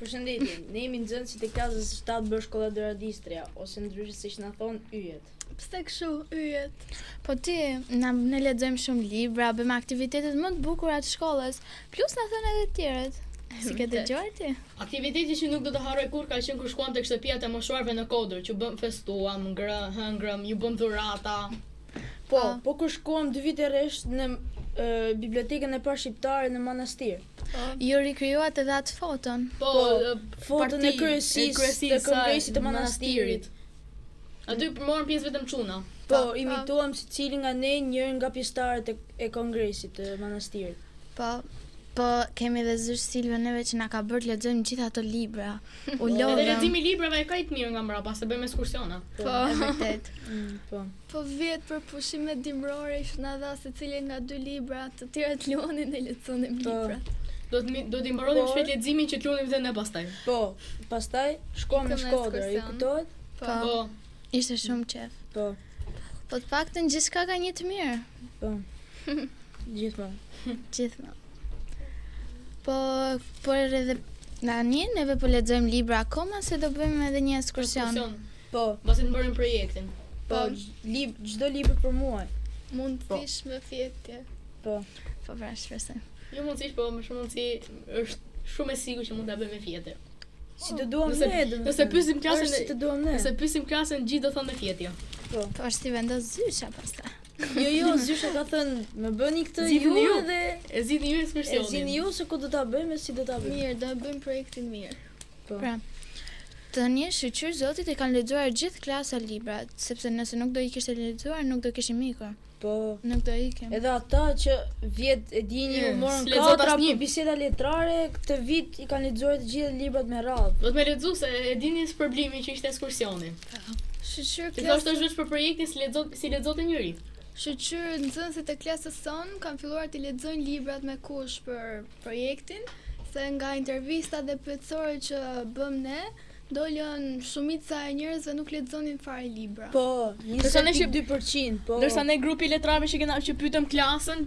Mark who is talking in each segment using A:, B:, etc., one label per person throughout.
A: Përshëndetje, ne jemi nxënësit e klasës 7B shkolla Doradistria, ose ndryshe siç na thon yjet.
B: Pse kështu yjet?
C: Po ti, ne lexojmë shumë libra, bëjmë aktivitetet më të bukura të shkollës, plus na thënë edhe të tjerët. Si ke dëgjuar ti?
D: Aktiviteti që nuk do të harroj kur ka qenë kur shkuam tek shtëpia e moshuarve në Kodër, që bëm festuam, hëngrëm, ju bëm dhurata.
A: Po kur shkuam 2 vite rresht në bibliotekën e parë shqiptare në manastir.
C: Ju rikrijuat edhe atë foton?
A: Foton e kryesisë të kongresit të manastirit.
D: Aty morën pjesë vetëm çuna.
A: Imituam secili nga ne njërin nga pjesëtarët e kongresit të manastirit.
C: Po kemi edhe zysh Silvia neve që na ka bërë të lexojmë gjithë ato libra. U
D: Edhe
C: lodhëm.
D: leximi i librave ka i të mirë nga mbrapa, se bëjmë ekskursiona.
C: E vërtet.
B: Po vjet për pushimet dimrore ishte na dha secili nga 2 libra, të tjerët luanin e lexonin librat.
D: Do t'i mbaronim shpejt leximin që të luanim dhe ne pastaj.
A: Pastaj shkuam në Shkodër, i kuptohet?
D: Po.
C: Ishte shumë qef.
A: Po
C: të paktën gjithçka ka një të mirë.
A: Po.
C: Gjithmonë. Por edhe tani neve po lexojmë libra akoma se do bëjmë edhe një ekskursion.
D: Pasi të bërim projektin.
A: Çdo libër për muaj.
B: Mund të fish me fjetje.
C: Po pra shpresoj.
D: Jo mundësish, po më shumë mundësi është shumë e sigurt që mund ta bëjmë me fjetje.
A: Si të duam ne,
D: nëse pyesim klasën,
A: si të duam ne.
D: Nëse pyesim klasën gjithë do thonë me fjetje.
C: Po është ti vendos zysha pastaj.
A: Jo, zysha ka thënë, më bëni këtë ju edhe
D: e zgjidhni ju ekskursionin.
A: E zgjidhni ju se ku do ta bëjmë e si do ta bëjmë.
B: Mirë, do e bëjmë projektin mirë.
C: Pra. Tani shqyr zotit e kanë lexuar gjithë klasa librat, sepse nëse nuk do i kishte lexuar nuk do kishim ikur. Nuk do ikim.
A: Edhe ata që vjet e dini u morën 4 për biseda letrare, këtë vit i kanë lexuar të gjithë librat me radhë.
D: Do të më lexu se e dini problemi që ishte ekskursioni.
B: Shqyr
D: Ti thoshte është për projektin si lexonte njëri.
B: Shqyr nxënësit e klasës son kanë filluar të lexojnë librat me kush për projektin, se nga intervistat dhe pyetësore që bëm ne, dolën shumica e njerëzve nuk lexonin fare libra.
A: 22%.
D: Ndërsa ne grupi letrave që pyetëm klasën,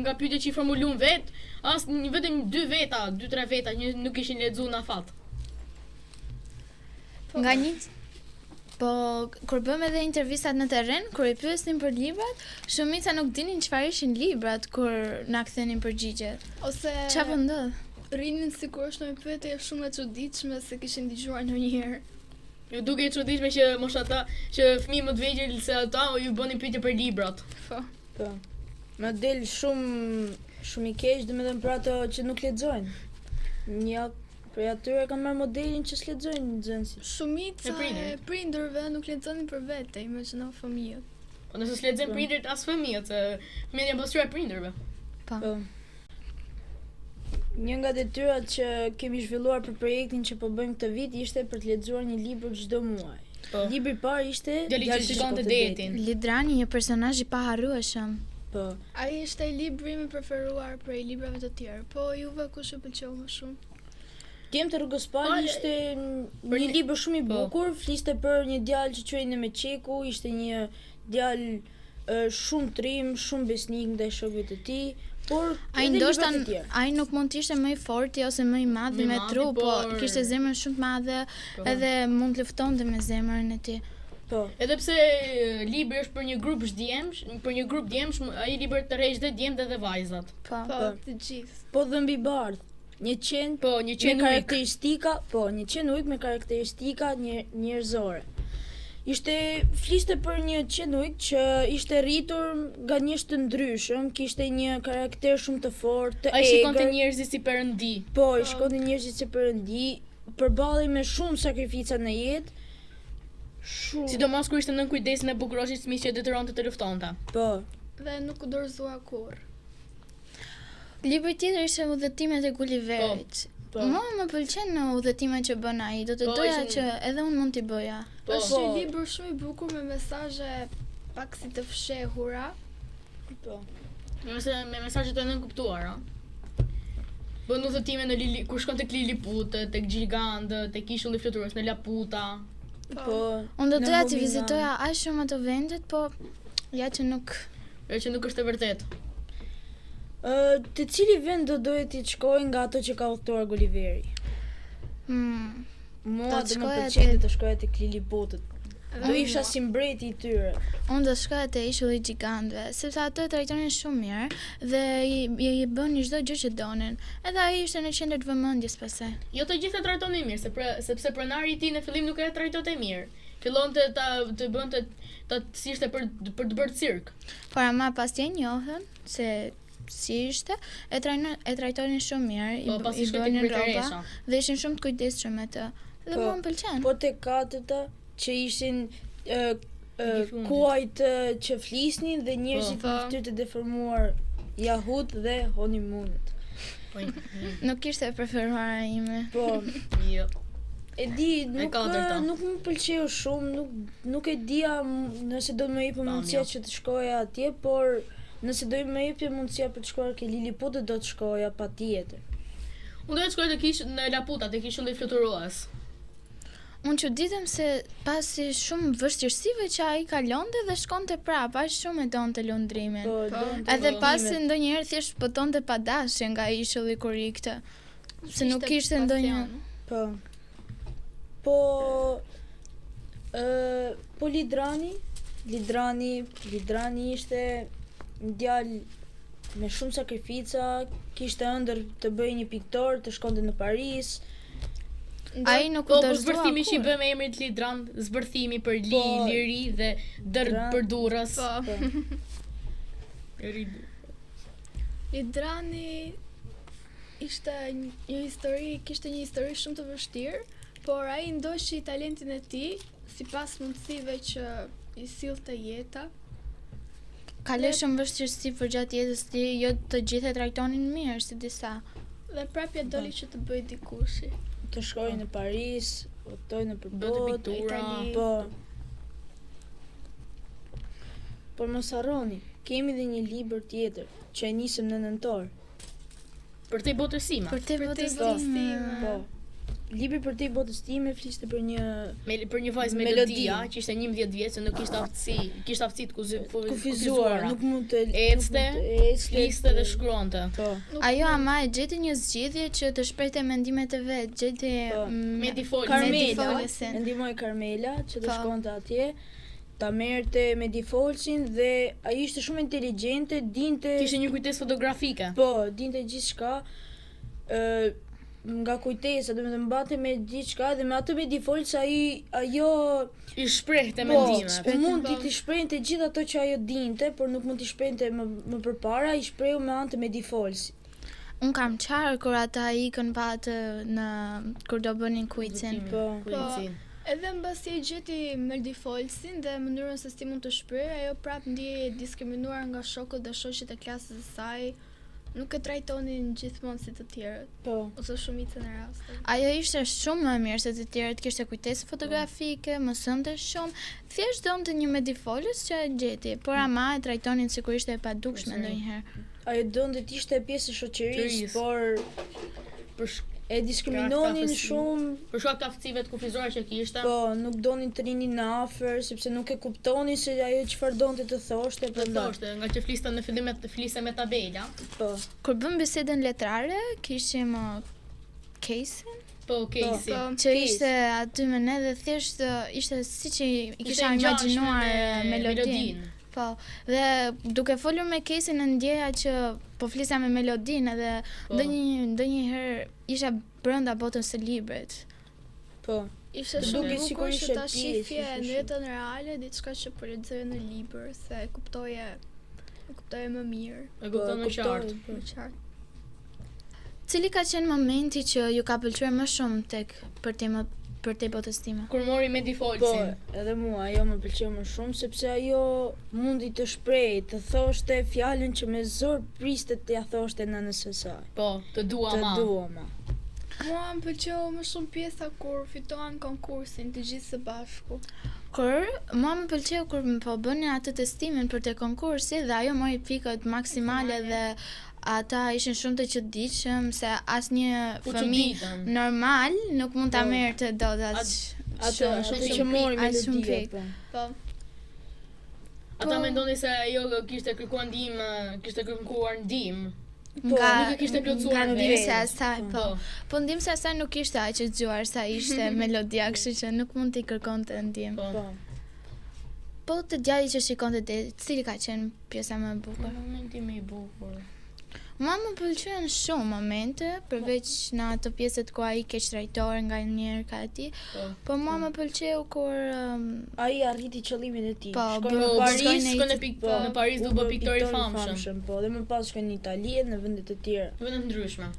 D: nga pyetjet që i formuluan vet, vetëm 2-3 veta nuk ishin lexuar në afat.
C: Nga një kur bëm edhe intervistat në terren, kur i pyesnin për librat, shumica nuk dinin çfarë ishin librat kur na kthenin përgjigjet.
B: Ose
C: çfarë ndodh?
B: Rinin sikur është një pyetje shumë e çuditshme se kishin dëgjuar ndonjëherë.
D: Ju duke e çuditshme që moshata që fëmijë më të vegjël se ata ju bënin pyetje për librat.
A: Po. Më del shumë i keq, domethënë për ato që nuk lexojnë. Një për atyre kanë marrë modelin që s'lexojnë nxënësit.
B: Shumica e prindërve nuk lexonin për vete, imagjino fëmijët.
D: Po nëse s'lexojnë prindërit as fëmijët, se fëmijët janë pasur prindërve.
C: Po.
A: Një nga detyrat që kemi zhvilluar për projektin që po bëjmë këtë vit ishte për të lexuar një libër çdo muaj. Libri i parë ishte
D: Djali që shikonte detin.
C: Lidrani, një personazh i paharrueshëm.
A: Po.
B: Ai ishte libri im i preferuar prej librave të tjerë. Po juve kush ju pëlqeu më shumë?
A: Djemt e rrugës Pali ishte një libër shumë i bukur, fliste për një djalë që quhej Nemeçeku, ishte një djalë shumë trim, shumë besnik ndaj shokëve të tij, por
C: ai nuk mund të ishte më i fortë ose më i madh me trup, po kishte zemrën shumë të madhe, edhe mund të luftonte me zemrën e tij.
A: Po.
D: Edhe pse libri është për një grup djemsh, ai libër tërheq dhe djemt edhe vajzat.
B: Po, të gjithë.
A: Po dhe mbi bardh. Një qen me karakteristika, një qen ujk me karakteristika njerëzore. Fliste për një qen ujk që ishte rritur nga njerëz të ndryshëm, kishte një karakter shumë të fortë, të egër.
D: Ai shikonte njerëzit si perëndi.
A: Po, i shikonte njerëzit si perëndi, përballej me shumë sakrifica në jetë.
D: Sidomos kur ishte nën kujdesin e bukuroshit fëmijë që detyronte të luftonte.
A: Po.
B: Dhe nuk u dorëzua kurrë.
C: Libri tjetër ishte Udhëtimet e Gulliverit. Mua më pëlqen në udhëtimet që bën ai, do të doja që edhe unë mund t'i bëja.
B: Është një libër shumë i bukur me mesazhe pak si të fshehura.
D: Po. Me mesazhe të nënkuptuara. Bën udhëtime në kur shkon tek Liliput, tek Gjigand, tek Ishulli i Fluturës, në Laputa.
A: Po.
C: Unë do doja të vizitoja aq shumë ato vendet, po ja që nuk
D: është e vërtetë.
A: Të cili vend do doje ti të shkoj nga ato që ka udhëtuar Gulliveri? Mua
C: Do
A: do më
C: shkoja
A: pëlqente
C: te-
A: të shkoja tek Lilliputët. Do isha si mbreti I tyre.
C: Unë do shkoja te Ishulli I Gjigantëve, sepse atë trajtonin shumë mirë dhe i bënin çdo gjë që donin. Edhe ai ishte në qendër të vëmendjes pastaj.
D: Jo të gjithë e trajtonin mirë, sepse pronari I tij në fillim nuk e trajtonte mirë. Fillonte të bënte ta si ishte për të bërë cirk.
C: Por ama pas e njohën se si ishte, e trajtonin shumë mirë,
D: Po pas
C: i
D: shkoi tek
C: bënin roba
D: mbretëresha.
C: dhe ishin shumë të kujdesshëm me të. Dhe
A: Po,
C: mua më pëlqen.
A: Po tek katërta që ishin
D: fundit.
A: kuajt që flisnin dhe njerëzit
B: Po.
A: me fytyrë të deformuar, Yahut dhe Honeymoonët.
D: Po.
C: Nuk ishte e preferuara ime.
A: Po,
D: Jo.
A: e di, nuk
D: katërta.
A: nuk më pëlqeu shumë, nuk e dija nëse do të më jepë mundësia që të shkoja atje, por nëse do më jepë mundësia për të shkuar ke Lilliputët do të shkoja patjetër.
D: Unë do të shkoj në Laputa, te Kishulli Fluturues.
C: Unë çuditem se pasi shumë vështirësive që ai kalonte dhe shkonte prapë, aq shumë e donte lundrimin.
A: Po, donte
C: Edhe
A: lundrimet.
C: pasi ndonjëherë thjesht botonte pa dashje nga Ishulli kur ikte. Se nuk kishte ndonjë.
A: Po. Po Lidrani ishte një djalë me shumë sakrifica, kishte ëndër të bëjë një piktor, të shkonte në Paris.
C: Ai nuk
D: Po,
C: u dorëzua.
D: zbërthimi që I
C: kur.
D: bë me emrin Lidran, zbërthimi për
A: Po.
D: liri dhe dër
A: Dran.
D: për durrës.
B: Po.
D: Ri-
B: Lidrani ishte kishte një histori shumë të vështirë, por ai ndoshi talentin e tij sipas mundësive që I sillte jeta.
C: Kaloi shumë vështirësi për gjatë jetës ti, jo të gjithë e trajtonin mirë si disa.
B: Dhe prapja doli që të bëj dikushi.
A: Të shkojë në Paris, udhtoi në
D: Bëte
A: përbot.
D: piktura.
B: Itali.
A: Po. Por mos harroni, kemi dhe një libër tjetër që e nisëm në nëntor.
D: Për te botës time.
C: Për te
B: Për te
C: botës
B: botës
C: time.
B: time.
A: Po. Libri për te botës time fliste për një
D: Për një vajzë
A: Melodi.
D: Melodia, që ishte 11 vjeç, që nuk kishte aftësi të
A: kufizuar, nuk mund të
D: ecte, fliste dhe shkruante.
A: Po.
C: Ajo ama e gjeti një zgjidhje që të shprehte mendimet e vet, gjeti
A: Po.
D: Medi Folsi.
A: Carmela,
C: Folsin.
A: e ndihmoi Carmela që të
C: Po.
A: shkonte atje, ta merrte me Folsin dhe ai ishte shumë inteligjente, dinte
D: Kishte një kujtesë fotografike.
A: po, dinte gjithçka. Nga kujtesa, do të mbante me gjithçka dhe me atë me Folsi ajo
D: I shprehte
A: po,
D: mendimet.
A: mund t'i shprehinte gjithë ato që ajo dinte, por nuk mund t'i shprehinte më përpara, I shprehu me anë të me Folsi.
C: Un kam qarë kur ata ikën pa atë në kur do bënin quizin.
A: Po.
D: Kujtësin.
B: Edhe mbasi e gjeti Meldi Folsin dhe mënyrën se si mund të shprehë, ajo prapë ndihej e diskriminuar nga shokët dhe shoqjet e klasës së saj. Nuk e trajtonin gjithmonë si të tjerët,
A: Po.
B: ose shumicën e rasteve.
C: Ajo ishte shumë më mirë se të tjerët, kishte kujtesë fotografike, mësonte shumë, thjesht donte një medifolës që e gjeti, por ama e trajtonin sikur ishte e padukshme ndonjëherë.
A: Ajo donte të ishte pjesë e shoqërisë,
D: Shoqërisë.
A: por
D: Për
A: e diskriminonin
D: Krahas
A: shumë.
D: Për shkak të aftësive të kufizuara që kishte.
A: Po, nuk donin të rinin në afër, sepse nuk e kuptonin se ajo çfarë donte të thoshte,
D: Të
A: prandaj.
D: thoshte, nga që fliste në fillim fliste me tabela.
A: Po.
C: Kur bëm bisedën letrare, kishim Casey,
D: Po, Casey.
B: Po,
C: që ishte aty me ne dhe thjesht ishte siç I kisha
D: Ishte ngjashme
C: imagjinuar
D: me
C: melodinë. Po, dhe duke folur me Casey në ndjeja që po flisja me melodinë edhe
D: Po.
C: ndonjëherë isha brenda botës së librit.
A: Po.
B: ishte
A: Të
B: shumë
A: duket
B: bukur
A: sikur
B: që
A: ishe
B: ta
A: pjesë,
B: shifje
A: ishte
B: në
A: shumë.
B: jetën reale diçka që po lexoje në libër, se e kuptoje më mirë,
D: E kupton më qartë.
A: Po.
B: më qartë.
C: Cili ka qenë momenti që ju ka pëlqyer më shumë tek për te botës time?
D: Kur mori Medi
A: Po,
D: Folsin.
A: edhe mua ajo më pëlqeu më shumë sepse ajo mundi të shprehej, të thoshte fjalën që me zor priste të ja thoshte nënës së saj.
D: Po, të dua
A: Të
D: ma.
A: dua ma.
B: Mua më pëlqeu më shumë pjesa kur fitoan konkursin të gjithë së bashku.
C: Kur mua më pëlqeu kur më po bënin atë testimin për te konkursi dhe ajo mori pikët maksimale dhe ata ishin shumë të çuditshëm se asnjë
D: U
C: fëmijë
D: çuditën.
C: normal nuk mund ta
A: Po.
C: merrte dot atë.
A: Atë që mori
C: aq shumë
A: melodia,
C: pikë.
A: po.
B: Po,
D: Ata mendonin se ajo kishte kërkuar ndihmë, kishte kërkuar ndihmë nuk e kishte plotësuar
C: nga
D: vetë.
C: ndimse asaj, po.
D: Po.
C: Po ndimse asaj nuk ishte aq e zgjuar sa ishte melodia, kështu që nuk mund t'i kërkonte ndim.
D: Po.
A: Po.
C: Po të djali që shikonte deri, cili ka qenë pjesa më e bukur?
D: Momenti më i bukur.
C: Mua më pëlqen shumë momente, përveç në ato pjesët ku ai keq trajtor nga njëherë ka ti, po mua më pëlqeu kur
A: Ai arriti qëllimin e tij.
C: Po,
A: Shkoi
C: bro,
A: në Paris,
D: Shkoi në Paris u bë piktor i famshëm.
A: Po, dhe më pas shkoi në Itali në vende të tjera.
D: Vende të ndryshme.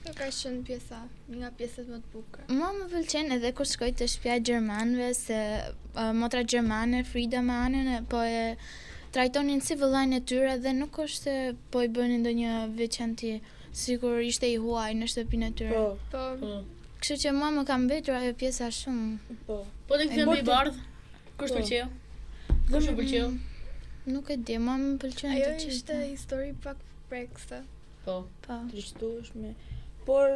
B: Kjo ka qenë pjesa, një nga pjesët më të bukura.
C: mua më pëlqen edhe kur shkoj të shtëpia e gjermanëve se motra gjermane, Frida me anën po e trajtonin si vëllain e tyre dhe nuk është se po i bënin ndonjë veçanti, sikur ishte i huaj në shtëpinë e tyre.
A: Po,
B: Po,
C: Kështu që mua më ka mbetur ajo pjesa shumë.
A: po.
D: Po tek filmi i bardh, kush pëlqeu? Kush më pëlqeu?
C: Nuk e di, mua më pëlqen
B: ajo
C: të
B: ishte
C: gjitha.
B: histori pak prekse.
D: Po.
C: Po.
A: Trishtueshme. Por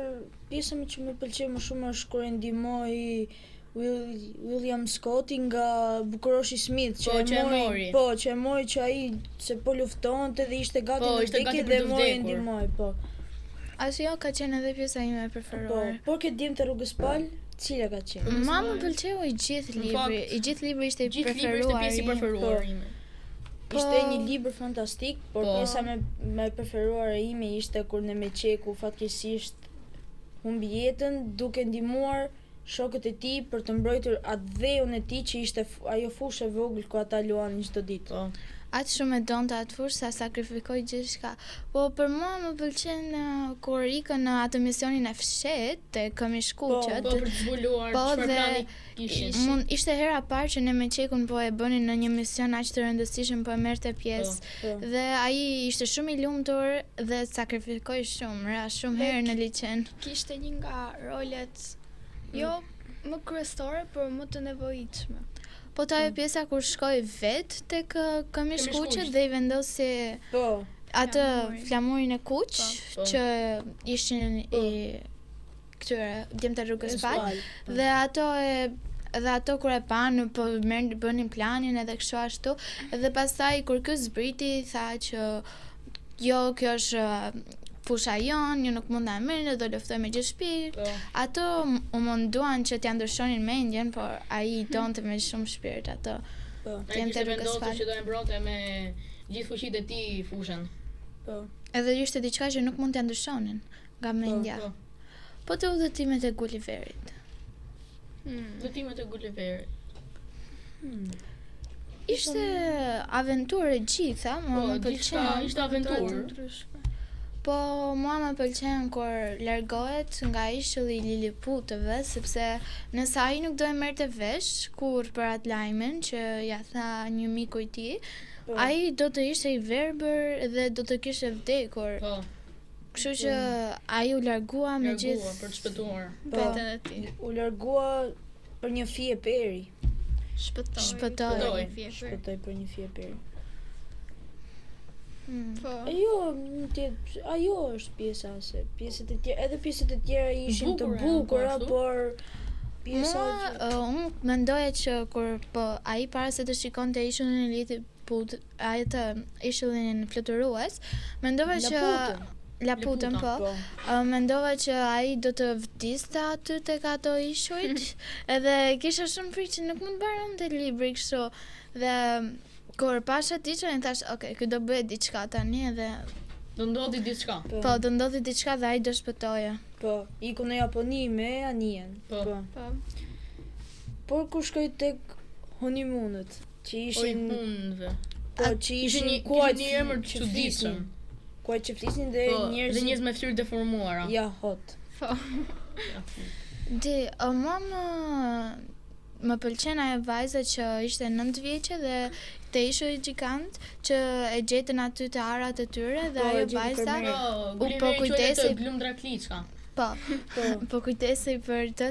A: pjesa që më pëlqej më shumë është kur e ndihmoi William Scotti nga Bukuroshi Smith
D: Po, që e mori.
A: Po, që e mori që ai se po luftonte dhe ishte gati
D: Po,
A: në
D: ishte
A: vdekje
D: gati
A: dhe
D: për të
A: mori
D: vdekur.
A: ndihmoi, po.
C: Ajo ka qenë edhe pjesa ime e
A: Po,
C: preferuar.
A: por këtë djem të rrugës pal, cila ka qenë?
C: Mua më pëlqeu i gjithë
D: Në
C: libri.
D: fakt,
C: I gjithë libri ishte i
D: Gjithë libri ishte
C: preferuar.
D: pjesa i
C: im.
D: preferuar
A: Po.
D: ime.
A: Ishte një libër fantastik, por
D: Po.
A: pjesa me preferuare ime ishte kur në Meqeku fatkeqësisht humbi jetën duke ndihmuar shokët e tij për të mbrojtur atë dheun e tij që ishte ajo fushë e vogël ku ata luanin çdo ditë.
D: Po.
C: Aq shumë e donte atë fushë sa sakrifikoi gjithçka. Po për mua më pëlqen kur ikën në atë misionin e fshet te Këmishkuqet.
D: Po për të zbuluar
C: Po,
D: çfarë
C: dhe
D: plani kishin.
C: Ishte hera e parë që ne me Qekun po e bënin në një mision aq të rëndësishëm, po e merrte pjesë.
A: Po.
C: Dhe ai ishte shumë i lumtur dhe sakrifikoi shumë, ra shumë herë në liçen.
B: Kishte një nga rolet jo më kryesore, por më të nevojitshme.
C: Po ta ajo pjesa kur shkoi vet tek Këmishkuqet dhe i vendosi
A: Po.
C: atë
B: Flamurin.
C: flamurin e kuq
D: Po.
C: që ishin i këtyre djemtë e rrugës pal.
A: Po.
C: Dhe ato kur e panë po bënin planin edhe kështu ashtu, dhe pastaj kur ky zbriti tha që jo, kjo është fusha jon, ju nuk mund ta merrni, do luftoj me gjithë shpirt.
D: Po.
C: Ato u munduan që t'ia ndryshonin mendjen, por ai i donte me shumë shpirt ato.
A: Po.
D: Ai
C: Djemtë
D: kishte
C: e rrugës
D: vendosur
C: pal.
D: që do e mbronte me gjithë fuqitë e tij fushën.
A: Po.
C: Edhe ishte diçka që nuk mund t'ia ndryshonin nga mendja.
D: Po.
C: Po të udhëtimet e Gulliverit.
D: Udhëtimet e Gulliverit.
C: Ishte aventurë gjitha, mua
D: Po,
C: më
D: gjithçka
C: pëlqen.
D: ishte aventurë.
B: Ndryshme.
C: Po mua më pëlqen kur largohet nga ishulli i Liliputëve, sepse nëse ai nuk do e merrte vesh kur për atë lajmin që ja tha një miku i tij,
A: Po.
C: ai do të ishte i verbër dhe do të kishte vdekur.
D: Po.
C: Kështu që ai u largua me
D: Largua
C: gjithë
D: për të shpëtuar.
A: Po.
B: Veten e tij.
A: U largua për një fije peri.
B: Shpëtoi.
D: Shpëtoi.
A: Shpëtoi për një fije peri.
B: Po.
A: Ajo është pjesa se pjesët e tjera, edhe pjesët e tjera ishin të
D: Bukura,
A: bukura,
D: po, ashtu.
A: por pjesa
C: unë mendoja që kur po ai para se të shikonte ishullin e Liliput, atë ishullin fluturues, mendova që Laputën, po. Mendova që ai do të vdiste aty tek ato ishujt, edhe kisha shumë frikë që nuk mund mbaronte libri kështu. Dhe kur pasha tiçën thash, okay, ky do bëhet diçka tani edhe
D: Do ndodhi diçka.
C: po do ndodhi diçka dhe ai do shpëtoje.
A: Po, iku në Japoni me Anien.
D: Po.
B: Po.
A: Por kur shkoi tek honeymoonët, që
D: Oj
A: ishin
D: hundve.
A: po që ishin
D: kuajt një emër të
A: që
D: çuditshëm.
A: flisnin. Kuajt që flisnin dhe
D: Po,
A: njerëz
D: dhe njerëz me fytyrë deformuara.
A: ja hot.
C: Mua më pëlqen ajo vajza që ishte 9 vjeçe dhe te ishuj gjikant që e gjetën aty të arat e tyre dhe
A: Po,
C: ajo
A: e gjeti
C: vajza
A: Fermeri.
D: Po,
C: kujdesej-
D: Glumdra Kliçka.
C: po po kujtesej për të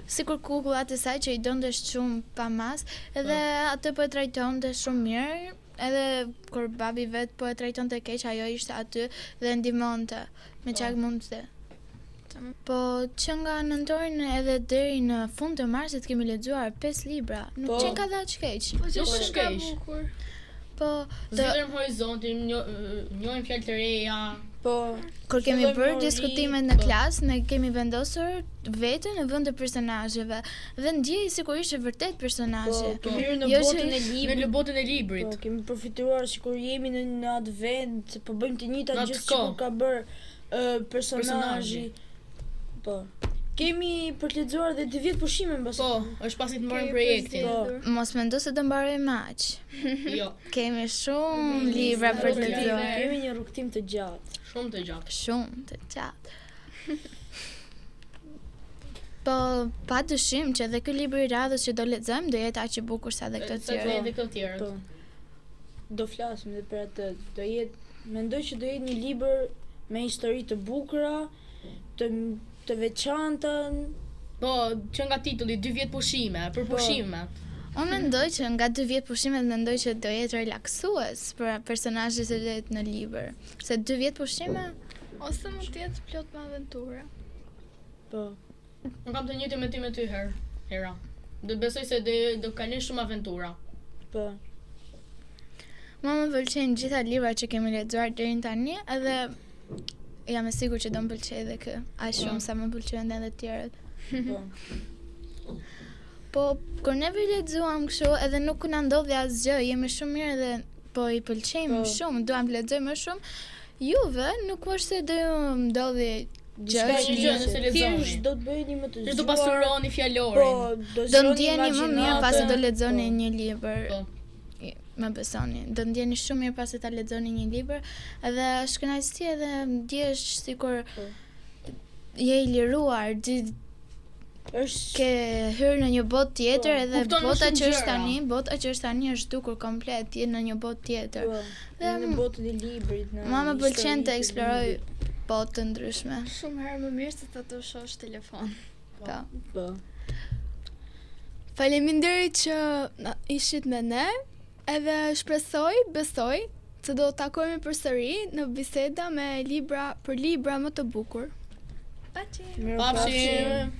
C: sikur kukullat e saj që i donte shumë pa mas, edhe atë po e trajtonte shumë mirë. Edhe kur babi vet po e trajtonte keq, ajo ishte aty dhe ndihmonte me çka mundte. Po që nga nëntorin edhe deri në fund të marsit kemi lexuar 5 libra. Nuk
A: Po.
C: qenë ka dhe aq keq.
B: Po që
D: Nuk
B: shumë
D: është
B: ka
D: keq.
B: bukur.
C: Po,
D: Zgjidhim horizontin, njohim fjalë të reja.
A: Po,
C: kur kemi
A: fillojmë
C: bërë
A: me uri,
C: diskutimet në klasë, ne kemi vendosur veten në vend të personazheve dhe ndjej sikur ishte vërtet personazhe.
A: Po, kemi hyrë në
C: Jo që-
A: botën e librit.
D: Në botën e librit.
A: Po, kemi përfituar sikur jemi në atë vend, po bëjmë të njëjtat
D: Në atë
A: gjë sikur
D: kohë.
A: ka bërë personazhi. Po. Kemi për të lexuar dhe 10 pushime mbas.
D: Po, është pasi të mbarim projektin.
A: Po.
C: Mos mendo se do mbarojmë aq.
D: Jo,
C: Kemi shumë libra për të lexuar.
A: Kemi një rrugtim të gjatë.
D: shumë të gjatë.
C: Shumë të gjatë. Po, pa dyshim që edhe ky libër i radhës që do lexojmë do jetë aq i bukur sa edhe këto
D: Sa të
C: tjerë.
D: jenë këto tjerët.
A: Po. Do flasim edhe për atë. Mendoj që do jetë një libër me histori të bukura, të veçanta.
D: Po, që nga titulli 2 vjet pushime, për
A: Po.
D: pushimet.
C: Unë mendoj që nga 2 vjet pushimet mendoj që do jetë relaksues për personazhet e letë në libër. Se 2 vjet pushime,
B: Ose mund të jetë plot me aventura.
A: Po.
D: Unë kam të njëjtin me ty me ty hera. Do besoj se do kalojnë shumë aventura.
A: Po.
C: mua më pëlqejnë gjitha librat që kemi lexuar deri tani, edhe jam e sigurt që do më pëlqejë edhe kë, aq shumë sa më pëlqejnë edhe të tjerët.
A: Po.
C: Po, kur neve lexuam kështu, edhe nuk na ndodhi asgjë, jemi shumë mirë dhe po i pëlqejmë
A: Po.
C: shumë, duam të lexojmë më shumë. Juve nuk është se do ju ndodhi
A: Diçka
D: është gjë nëse lexoni.
A: thjesht do të bëheni më të
D: Që do
A: zgjuar.
D: pasuroni
A: Po,
D: fjalorin.
C: do
A: zgjoni
C: ndjeni më mirë
A: imagjinatën,
C: pasi do lexoni
A: po.
C: një libër.
D: Po.
C: Më besoni, do ndjeni shumë mirë pasi ta lexoni një libër, edhe është kënaqësi edhe ndjesh sikur
A: Po.
C: je i liruar,
A: Është
C: ke hyrë në një botë tjetër
A: Po,
C: edhe
D: kupton më
C: bota
D: shumë
C: që është
D: gjëra.
C: tani, bota që është tani është dukur komplet, je në një botë tjetër.
A: po,
C: Dhe
A: në botën e librit, në
C: Mua më pëlqen të
A: historitë e
C: eksploroj
A: librit.
C: botë të ndryshme.
B: Shumë herë më mirë se të shohësh telefon.
C: Po.
A: Po.
B: Faleminderit që ishit me ne, edhe besoj se do të takohemi përsëri në biseda me libra më të bukur.
A: Mirupafshim.
D: Pafshim.